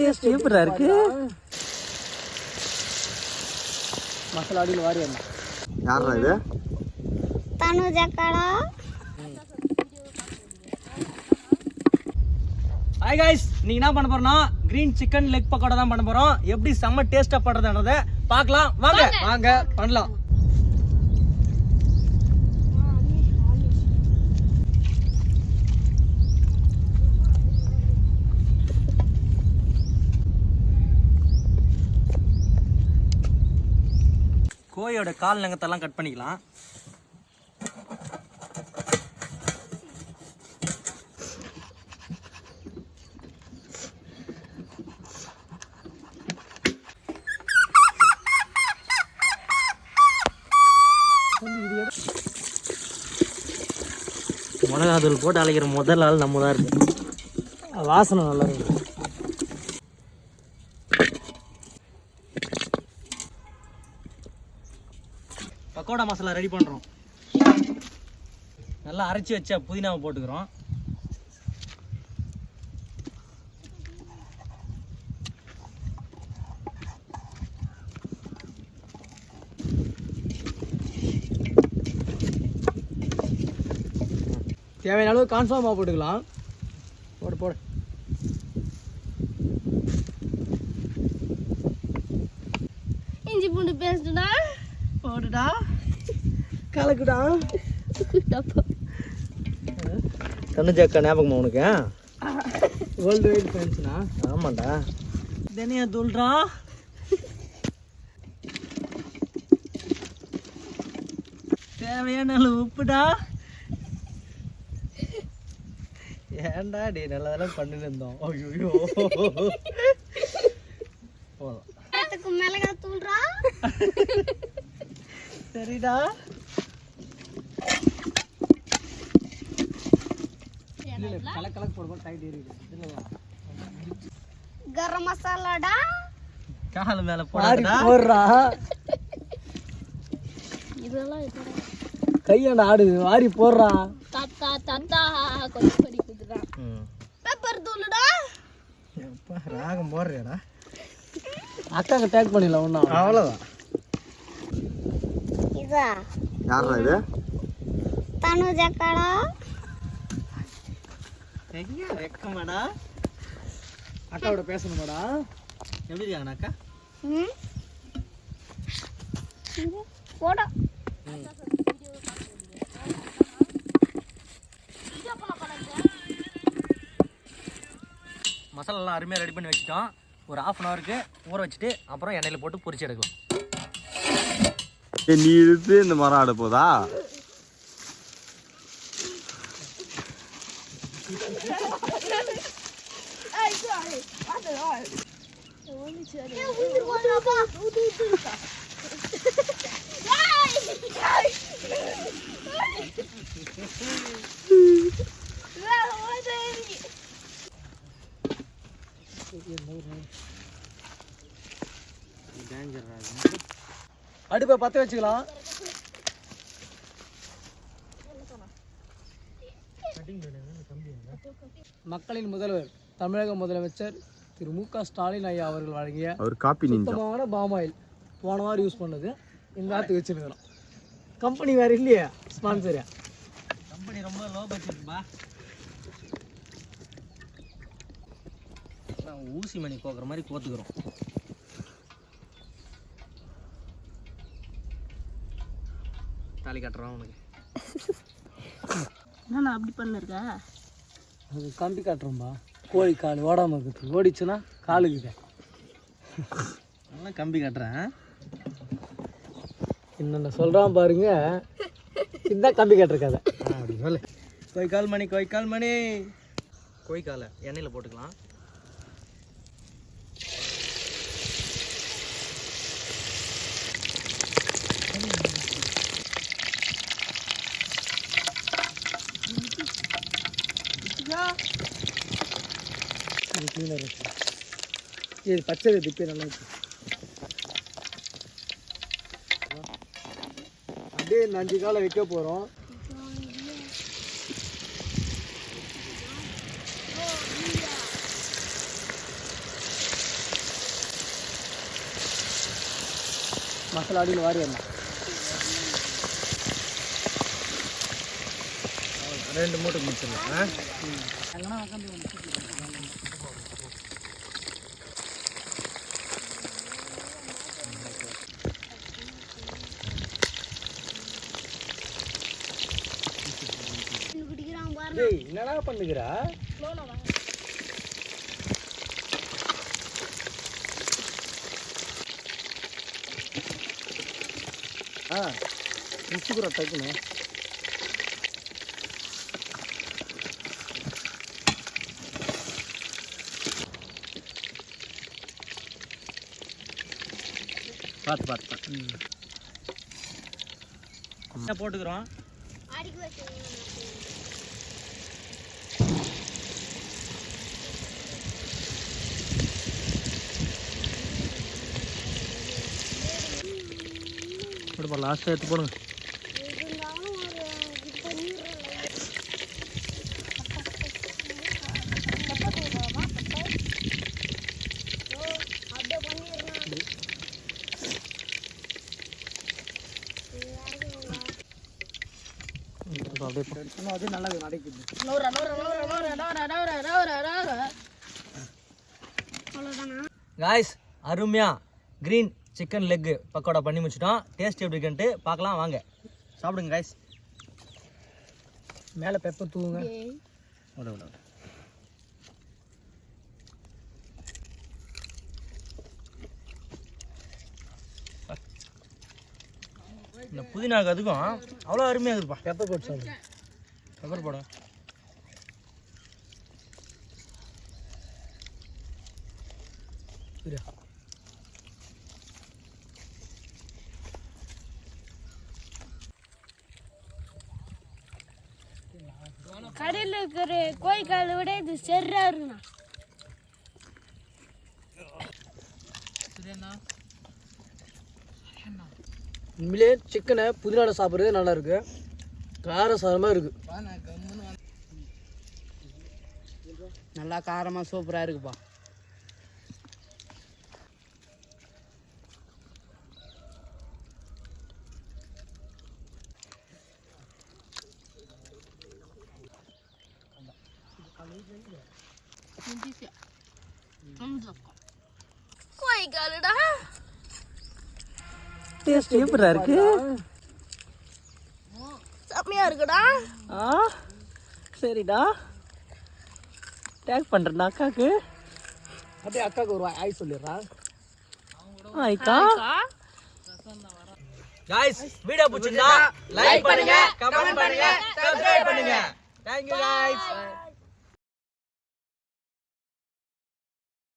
Taste எப்படிடா இருக்கு? மசாலா அடியில் வாரி வரணும். யாரா இது? தனுஜக்கடா. ஹாய் கைஸ், இன்னைக்கு என்ன பண்ண போறோம்னா கிரீன் சிக்கன் லெக் பக்கோடா தான் பண்ண போறோம். எப்படி செம்ம டேஸ்டா பண்றதுன்றத பார்க்கலாம். வாங்க வாங்க பண்ணலாம். கோயோட கால் நகத்தெல்லாம் கட் பண்ணிக்கலாம். மிளகாத்தூள் போட்டு அழைக்கிற முதல் ஆள் நம்ம தான் இருக்கு. வாசனை நல்லா இருக்கு. பக்கோடா மசாலா ரெடி பண்ணுறோம். நல்லா அரைச்சி வச்ச புதினாவை போட்டுக்கிறோம். தேவையான அளவு கான்ஃபார்ம் மாவு போட்டுக்கலாம். போடு போடு. இஞ்சி பூண்டு பேஸ்ட்டுடா போடுடா. கலக்குடா. தனுஜக்கா ஞாபகமா உனக்கு? வேர்ல்டு வைட் ஃபேன்ஸ்னா? ஆமாண்டா. தனியா தூள்றா. தேவையான அளவு உப்புடா. ஏன்டா டே நல்லதெல்லாம் பண்ணிட்டு இருந்தோம். ஐயோ போதும். அதுக்கு மிளகா தூள்றா. சரிடா. கலக்கலக்கு போடுவோம். டைட் ஏறிடுது. கரம் மசாலாடா. கால் மேல போடுறா. இதெல்லாம் கையாண்ட ஆடுது. வாரி போடுறா. தாத்தா தாத்தா கொஞ்சம் படி குடுறா. பெப்பர் தூளுடா. எப்பா ராகம் போடுறியாடா. அக்காக்கு டேக் பண்ணிடலாம். ஒன்றும் அவ்வளோதான். இதா யாரா இது? தனுஜக்கடா. எங்க வெக்கமாடா. அக்காவோட பேசணுமாடா. எப்படி இருக்காங்கண்ணா அக்கா? போடா. மசாலாலாம் அருமையாக ரெடி பண்ணி வச்சுட்டோம். ஒரு 1/2 அன் ஹவருக்கு ஊற வச்சுட்டு அப்புறம் எண்ணெயில் போட்டு பொரிச்சு எடுக்கலாம். நீ இழுத்து இந்த மரம் ஆட போதா? அடுப்பை பற்ற வச்சுக்கலாம். மக்களின் முதல்வர் தமிழக முதலமைச்சர் திரு மு.க. ஸ்டாலின் ஐயா அவர்கள் வழங்கிய சுத்தமான பாமாயில் போன வாரம் யூஸ் பண்ணது இந்த வாரத்துக்கு வச்சுருக்கிறோம். கம்பெனி வேறு இல்லையா ஸ்பான்சரா? கம்பெனி ரொம்ப லோ பட்ஜெட்பா. ஊசி மணி கோக்குற மாதிரி கோத்துக்கிறோம். தாலி கட்டுறோம் உனக்கு. என்ன அப்படி பண்ணிருக்க? அது கம்பி காட்டுறோம்பா. கோழி கால் ஓடாமல் இருக்குது. ஓடிச்சுன்னா காலுக்குது. நல்லா கம்பி காட்டுறேன். என்னென்ன சொல்கிறான் பாருங்க. இதுதான் கம்பி காட்டுறக்காத. அப்படி சொல்லு. கோய்க்கால் மணி கோய்க்கால் மணி. கோய்க்காலை எண்ணெயில் போட்டுக்கலாம். இது பச்சை திப்பே நல்லா இருக்கு. அப்படியே 5 காலை வைக்க போகிறோம். வாசல் அடியில் வாரி வரலாம். 2 மூட்டை முடிச்சிடலாம். என்னடா பண்ணுகிறா? மிச்சுக்குற டக்குன்னு பார்த்து போட்டுக்கிறோம். லாஸ்ட்டாக எடுத்து போடுங்க. அது நல்லா நடக்குது. காய்ஸ், அருமையா கிரீன் சிக்கன் லெக் பக்கோடா பண்ணி முடிச்சிட்டோம். டேஸ்ட் எப்படி இருக்குன்ட்டு பார்க்கலாம் வாங்க. சாப்பிடுங்க காய்ஸ். மேலே பெப்பர் தூவுங்க. இந்த புதினாக்கு அதுக்கும் அவ்வளோ அருமையாக இருக்குப்பா. பெப்பர் போட்டு சாப்பிடுங்க. பெப்பர் போட கடையில் இருக்கிற கோழிக்காலை விட இது சரியா இருக்குண்ணா. உண்மையிலே சிக்கனை புதினால சாப்பிட்றது நல்லா இருக்கு. காரசாரமாக இருக்கு. நல்லா காரமாக சூப்பராக இருக்குப்பா. கோழிக்காலுடா. டேஸ்ட் எப்படா இருக்கு? செம்மையா இருக்குடா. சரிடா, டேக் பண்ணுறேன் அக்காவுக்கு. அப்படியே அக்காவுக்கு ஒரு ஆய் சொல்லிடுறா. ஆயிக்கா. गाइस வீடியோ பிடிச்சிருந்தா லைக் பண்ணுங்க, கமெண்ட் பண்ணுங்க, சப்ஸ்கிரைப் பண்ணுங்க. Thank you guys.